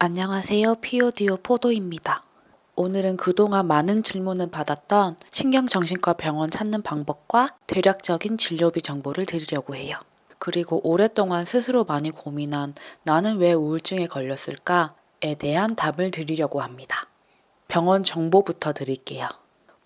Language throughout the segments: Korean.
안녕하세요. 피오디오 포도입니다. 오늘은 그동안 많은 질문을 받았던 신경정신과 병원 찾는 방법과 대략적인 진료비 정보를 드리려고 해요. 그리고 오랫동안 스스로 많이 고민한 나는 왜 우울증에 걸렸을까에 대한 답을 드리려고 합니다. 병원 정보부터 드릴게요.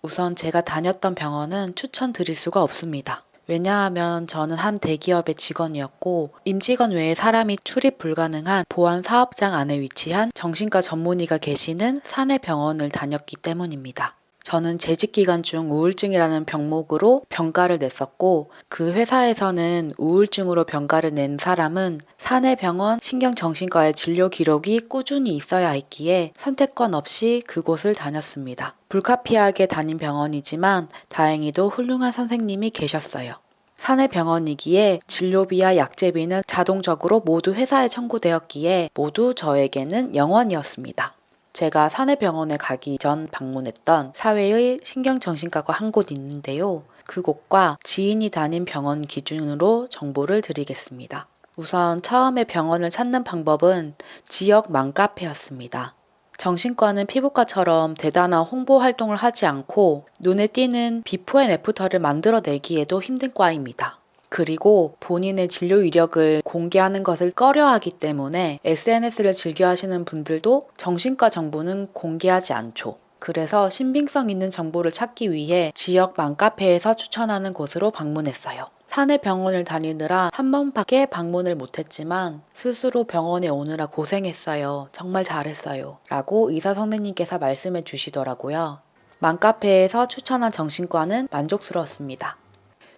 우선 제가 다녔던 병원은 추천드릴 수가 없습니다. 왜냐하면 저는 한 대기업의 직원이었고 임직원 외에 사람이 출입 불가능한 보안 사업장 안에 위치한 정신과 전문의가 계시는 사내 병원을 다녔기 때문입니다. 저는 재직 기간 중 우울증이라는 병목으로 병가를 냈었고 그 회사에서는 우울증으로 병가를 낸 사람은 사내 병원 신경정신과의 진료 기록이 꾸준히 있어야 했기에 선택권 없이 그곳을 다녔습니다. 불가피하게 다닌 병원이지만 다행히도 훌륭한 선생님이 계셨어요. 사내 병원이기에 진료비와 약제비는 자동적으로 모두 회사에 청구되었기에 모두 저에게는 영원이었습니다. 제가 사내병원에 가기 전 방문했던 사회의 신경정신과가 한 곳 있는데요. 그곳과 지인이 다닌 병원 기준으로 정보를 드리겠습니다. 우선 처음에 병원을 찾는 방법은 지역 맘카페였습니다. 정신과는 피부과처럼 대단한 홍보 활동을 하지 않고 눈에 띄는 비포 앤 애프터를 만들어내기에도 힘든 과입니다. 그리고 본인의 진료 이력을 공개하는 것을 꺼려하기 때문에 SNS를 즐겨하시는 분들도 정신과 정보는 공개하지 않죠. 그래서 신빙성 있는 정보를 찾기 위해 지역 맘카페에서 추천하는 곳으로 방문했어요. 사내 병원을 다니느라 한 번밖에 방문을 못했지만 스스로 병원에 오느라 고생했어요. 정말 잘했어요. 라고 의사 선생님께서 말씀해 주시더라고요. 맘카페에서 추천한 정신과는 만족스러웠습니다.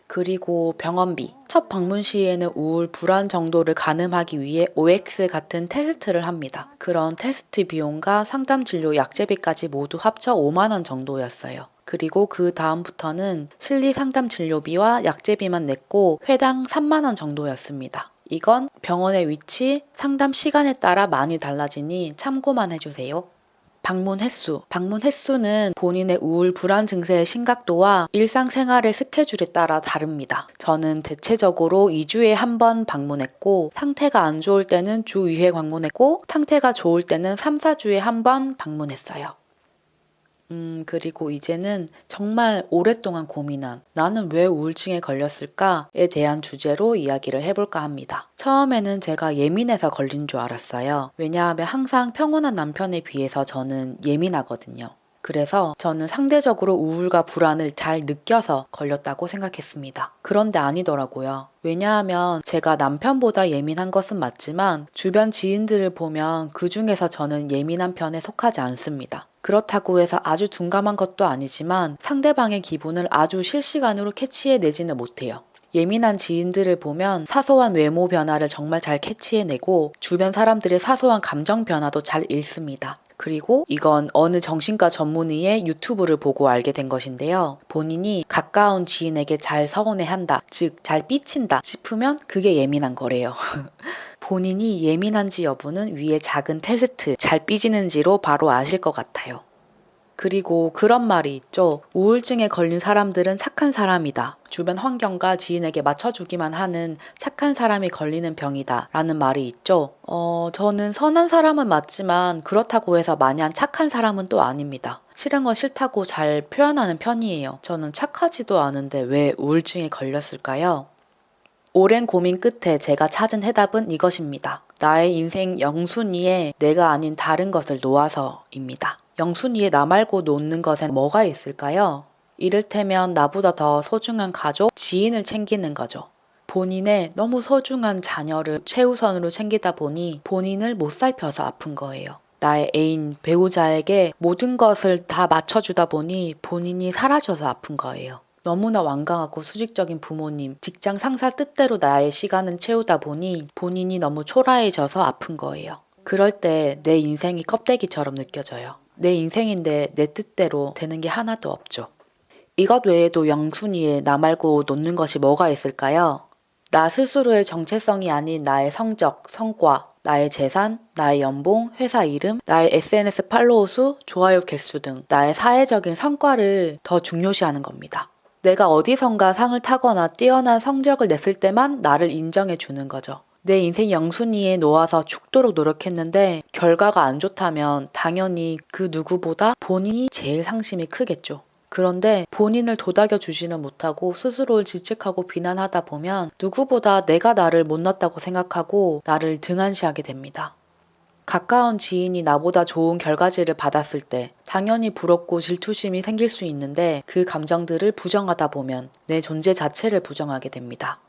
그리고 병원비. 첫 방문 시에는 우울, 불안 정도를 가늠하기 위해 OX 같은 테스트를 합니다. 그런 테스트 비용과 상담 진료 약제비까지 모두 합쳐 5만원 정도였어요. 그리고 그 다음부터는 실리 상담 진료비와 약제비만 냈고 회당 3만원 정도였습니다. 이건 병원의 위치, 상담 시간에 따라 많이 달라지니 참고만 해주세요. 방문 횟수는 본인의 우울, 불안 증세의 심각도와 일상생활의 스케줄에 따라 다릅니다. 저는 대체적으로 2주에 한 번 방문했고 상태가 안 좋을 때는 주 2회 방문했고 상태가 좋을 때는 3, 4주에 한 번 방문했어요. 그리고 이제는 정말 오랫동안 고민한 나는 왜 우울증에 걸렸을까에 대한 주제로 이야기를 해볼까 합니다. 처음에는 제가 예민해서 걸린 줄 알았어요. 왜냐하면 항상 평온한 남편에 비해서 저는 예민하거든요. 그래서 저는 상대적으로 우울과 불안을 잘 느껴서 걸렸다고 생각했습니다. 그런데 아니더라고요. 왜냐하면 제가 남편보다 예민한 것은 맞지만 주변 지인들을 보면 그 중에서 저는 예민한 편에 속하지 않습니다. 그렇다고 해서 아주 둔감한 것도 아니지만 상대방의 기분을 아주 실시간으로 캐치해내지는 못해요. 예민한 지인들을 보면 사소한 외모 변화를 정말 잘 캐치해내고 주변 사람들의 사소한 감정 변화도 잘 읽습니다. 그리고 이건 어느 정신과 전문의의 유튜브를 보고 알게 된 것인데요. 본인이 가까운 지인에게 잘 서운해한다, 즉 잘 삐친다 싶으면 그게 예민한 거래요. 본인이 예민한지 여부는 위에 작은 테스트, 잘 삐지는지로 바로 아실 것 같아요. 그리고 그런 말이 있죠. 우울증에 걸린 사람들은 착한 사람이다. 주변 환경과 지인에게 맞춰주기만 하는 착한 사람이 걸리는 병이다. 라는 말이 있죠. 저는 선한 사람은 맞지만 그렇다고 해서 마냥 착한 사람은 또 아닙니다. 싫은 건 싫다고 잘 표현하는 편이에요. 저는 착하지도 않은데 왜 우울증에 걸렸을까요? 오랜 고민 끝에 제가 찾은 해답은 이것입니다. 나의 인생 영순위에 내가 아닌 다른 것을 놓아서입니다. 영순위에 나 말고 놓는 것엔 뭐가 있을까요? 이를테면 나보다 더 소중한 가족, 지인을 챙기는 거죠. 본인의 너무 소중한 자녀를 최우선으로 챙기다 보니 본인을 못 살펴서 아픈 거예요. 나의 애인, 배우자에게 모든 것을 다 맞춰주다 보니 본인이 사라져서 아픈 거예요. 너무나 완강하고 수직적인 부모님, 직장 상사 뜻대로 나의 시간을 채우다 보니 본인이 너무 초라해져서 아픈 거예요. 그럴 때 내 인생이 껍데기처럼 느껴져요. 내 인생인데 내 뜻대로 되는 게 하나도 없죠. 이것 외에도 영순위에 나 말고 놓는 것이 뭐가 있을까요? 나 스스로의 정체성이 아닌 나의 성적, 성과, 나의 재산, 나의 연봉, 회사 이름, 나의 SNS 팔로워 수, 좋아요 개수 등 나의 사회적인 성과를 더 중요시하는 겁니다. 내가 어디선가 상을 타거나 뛰어난 성적을 냈을 때만 나를 인정해 주는 거죠. 내 인생 영순위에 놓아서 죽도록 노력했는데 결과가 안 좋다면 당연히 그 누구보다 본인이 제일 상심이 크겠죠. 그런데 본인을 도닥여 주지는 못하고 스스로를 질책하고 비난하다 보면 누구보다 내가 나를 못났다고 생각하고 나를 등한시하게 됩니다. 가까운 지인이 나보다 좋은 결과지를 받았을 때 당연히 부럽고 질투심이 생길 수 있는데 그 감정들을 부정하다 보면 내 존재 자체를 부정하게 됩니다.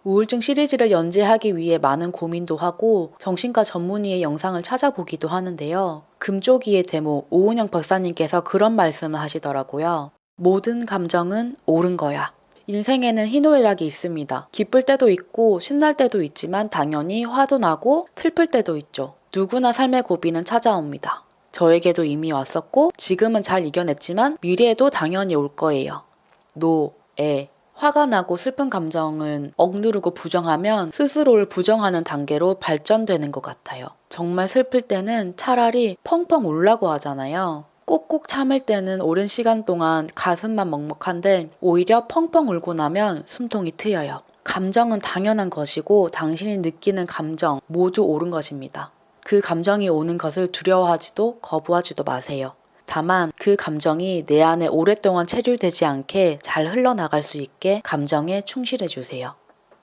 우울증 시리즈를 연재하기 위해 많은 고민도 하고 정신과 전문의의 영상을 찾아보기도 하는데요. 금쪽이의 데모 오은영 박사님께서 그런 말씀을 하시더라고요. 모든 감정은 옳은 거야. 인생에는 희노애락이 있습니다. 기쁠 때도 있고 신날 때도 있지만 당연히 화도 나고 슬플 때도 있죠. 누구나 삶의 고비는 찾아옵니다. 저에게도 이미 왔었고 지금은 잘 이겨냈지만 미래에도 당연히 올 거예요. 화가 나고 슬픈 감정은 억누르고 부정하면 스스로를 부정하는 단계로 발전되는 것 같아요. 정말 슬플 때는 차라리 펑펑 울라고 하잖아요. 꾹꾹 참을 때는 오랜 시간 동안 가슴만 먹먹한데 오히려 펑펑 울고 나면 숨통이 트여요. 감정은 당연한 것이고 당신이 느끼는 감정 모두 옳은 것입니다. 그 감정이 오는 것을 두려워하지도 거부하지도 마세요. 다만 그 감정이 내 안에 오랫동안 체류되지 않게 잘 흘러나갈 수 있게 감정에 충실해 주세요.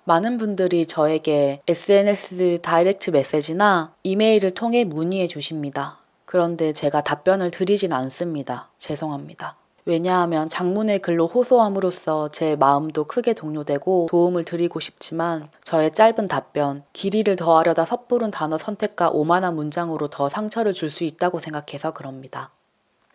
많은 분들이 저에게 SNS 다이렉트 메시지나 이메일을 통해 문의해 주십니다. 그런데 제가 답변을 드리진 않습니다. 죄송합니다. 왜냐하면 장문의 글로 호소함으로써 제 마음도 크게 동요되고 도움을 드리고 싶지만 저의 짧은 답변, 길이를 더하려다 섣부른 단어 선택과 오만한 문장으로 더 상처를 줄 수 있다고 생각해서 그럽니다.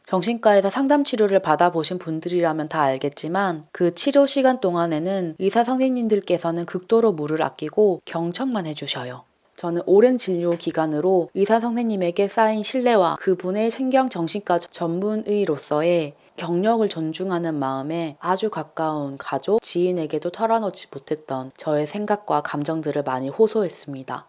정신과에서 상담 치료를 받아보신 분들이라면 다 알겠지만 그 치료 시간 동안에는 의사 선생님들께서는 극도로 물을 아끼고 경청만 해주셔요. 저는 오랜 진료 기간으로 의사 선생님에게 쌓인 신뢰와 그분의 신경정신과 전문의로서의 경력을 존중하는 마음에 아주 가까운 가족, 지인에게도 털어놓지 못했던 저의 생각과 감정들을 많이 호소했습니다.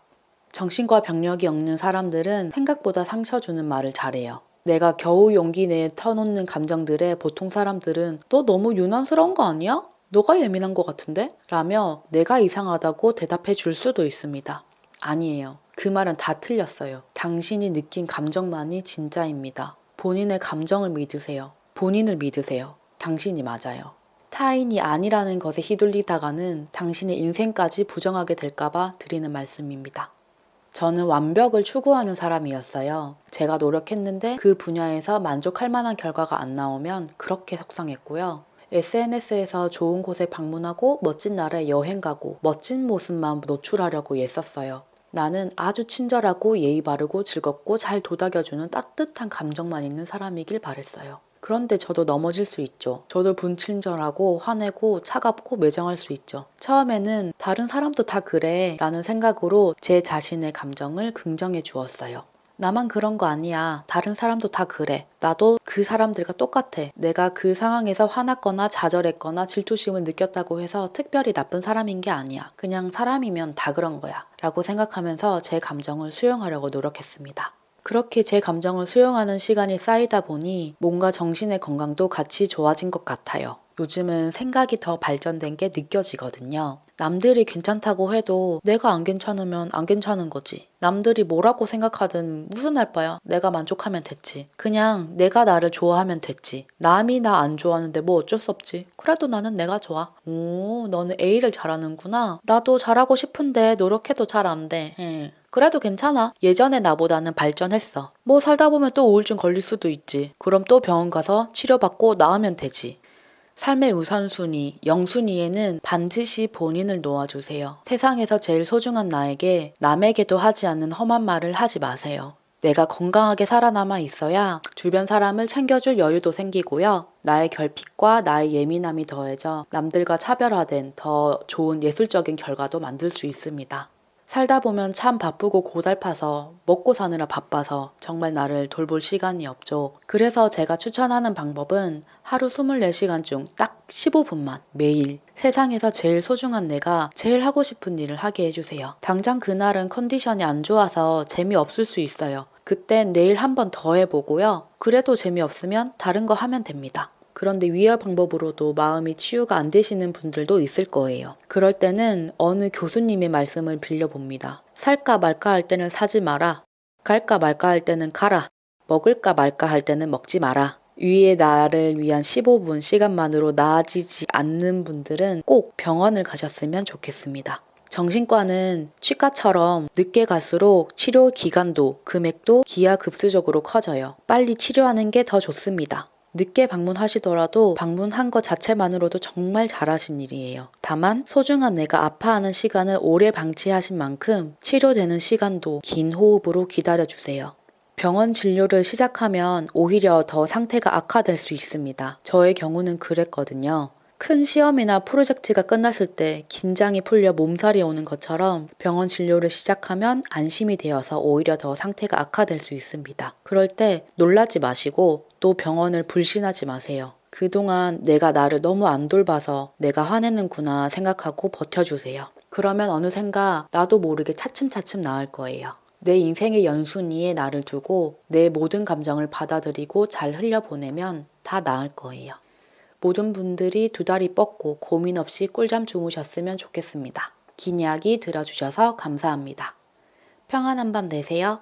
정신과 병력이 없는 사람들은 생각보다 상처 주는 말을 잘해요. 내가 겨우 용기 내에 터놓는 감정들에 보통 사람들은 너 너무 유난스러운 거 아니야? 너가 예민한 것 같은데? 라며 내가 이상하다고 대답해 줄 수도 있습니다. 아니에요. 그 말은 다 틀렸어요. 당신이 느낀 감정만이 진짜입니다. 본인의 감정을 믿으세요. 본인을 믿으세요. 당신이 맞아요. 타인이 아니라는 것에 휘둘리다가는 당신의 인생까지 부정하게 될까봐 드리는 말씀입니다. 저는 완벽을 추구하는 사람이었어요. 제가 노력했는데 그 분야에서 만족할 만한 결과가 안 나오면 그렇게 속상했고요. SNS에서 좋은 곳에 방문하고 멋진 나라에 여행 가고 멋진 모습만 노출하려고 애썼어요. 나는 아주 친절하고 예의 바르고 즐겁고 잘 도닥여주는 따뜻한 감정만 있는 사람이길 바랬어요. 그런데 저도 넘어질 수 있죠. 저도 불친절하고 화내고 차갑고 매정할 수 있죠. 처음에는 다른 사람도 다 그래 라는 생각으로 제 자신의 감정을 긍정해 주었어요. 나만 그런 거 아니야. 다른 사람도 다 그래. 나도 그 사람들과 똑같아. 내가 그 상황에서 화났거나 좌절했거나 질투심을 느꼈다고 해서 특별히 나쁜 사람인 게 아니야. 그냥 사람이면 다 그런 거야. 라고 생각하면서 제 감정을 수용하려고 노력했습니다. 그렇게 제 감정을 수용하는 시간이 쌓이다 보니 뭔가 정신의 건강도 같이 좋아진 것 같아요. 요즘은 생각이 더 발전된 게 느껴지거든요. 남들이 괜찮다고 해도 내가 안 괜찮으면 안 괜찮은 거지. 남들이 뭐라고 생각하든 무슨 할 바야. 내가 만족하면 됐지. 그냥 내가 나를 좋아하면 됐지. 남이 나 안 좋아하는데 뭐 어쩔 수 없지. 그래도 나는 내가 좋아. 오, 너는 A를 잘하는구나. 나도 잘하고 싶은데 노력해도 잘 안 돼. 그래도 괜찮아. 예전에 나보다는 발전했어. 뭐 살다 보면 또 우울증 걸릴 수도 있지. 그럼 또 병원 가서 치료받고 나으면 되지. 삶의 우선순위, 영순위에는 반드시 본인을 놓아주세요. 세상에서 제일 소중한 나에게 남에게도 하지 않는 험한 말을 하지 마세요. 내가 건강하게 살아남아 있어야 주변 사람을 챙겨줄 여유도 생기고요. 나의 결핍과 나의 예민함이 더해져 남들과 차별화된 더 좋은 예술적인 결과도 만들 수 있습니다. 살다 보면 참 바쁘고 고달파서 먹고 사느라 바빠서 정말 나를 돌볼 시간이 없죠. 그래서 제가 추천하는 방법은 하루 24시간 중 딱 15분만 매일 세상에서 제일 소중한 내가 제일 하고 싶은 일을 하게 해주세요. 당장 그날은 컨디션이 안 좋아서 재미없을 수 있어요. 그땐 내일 한 번 더 해보고요. 그래도 재미없으면 다른 거 하면 됩니다. 그런데 위아 방법으로도 마음이 치유가 안 되시는 분들도 있을 거예요. 그럴 때는 어느 교수님의 말씀을 빌려봅니다. 살까 말까 할 때는 사지 마라. 갈까 말까 할 때는 가라. 먹을까 말까 할 때는 먹지 마라. 위의 나를 위한 15분 시간만으로 나아지지 않는 분들은 꼭 병원을 가셨으면 좋겠습니다. 정신과는 치과처럼 늦게 갈수록 치료 기간도 금액도 기하급수적으로 커져요. 빨리 치료하는 게 더 좋습니다. 늦게 방문하시더라도 방문한 것 자체만으로도 정말 잘하신 일이에요. 다만 소중한 내가 아파하는 시간을 오래 방치하신 만큼 치료되는 시간도 긴 호흡으로 기다려주세요. 병원 진료를 시작하면 오히려 더 상태가 악화될 수 있습니다. 저의 경우는 그랬거든요. 큰 시험이나 프로젝트가 끝났을 때 긴장이 풀려 몸살이 오는 것처럼 병원 진료를 시작하면 안심이 되어서 오히려 더 상태가 악화될 수 있습니다. 그럴 때 놀라지 마시고 또 병원을 불신하지 마세요. 그동안 내가 나를 너무 안 돌봐서 내가 화내는구나 생각하고 버텨주세요. 그러면 어느샌가 나도 모르게 차츰차츰 나을 거예요. 내 인생의 연순위에 나를 두고 내 모든 감정을 받아들이고 잘 흘려보내면 다 나을 거예요. 모든 분들이 두 다리 뻗고 고민 없이 꿀잠 주무셨으면 좋겠습니다. 긴 이야기 들어주셔서 감사합니다. 평안한 밤 되세요.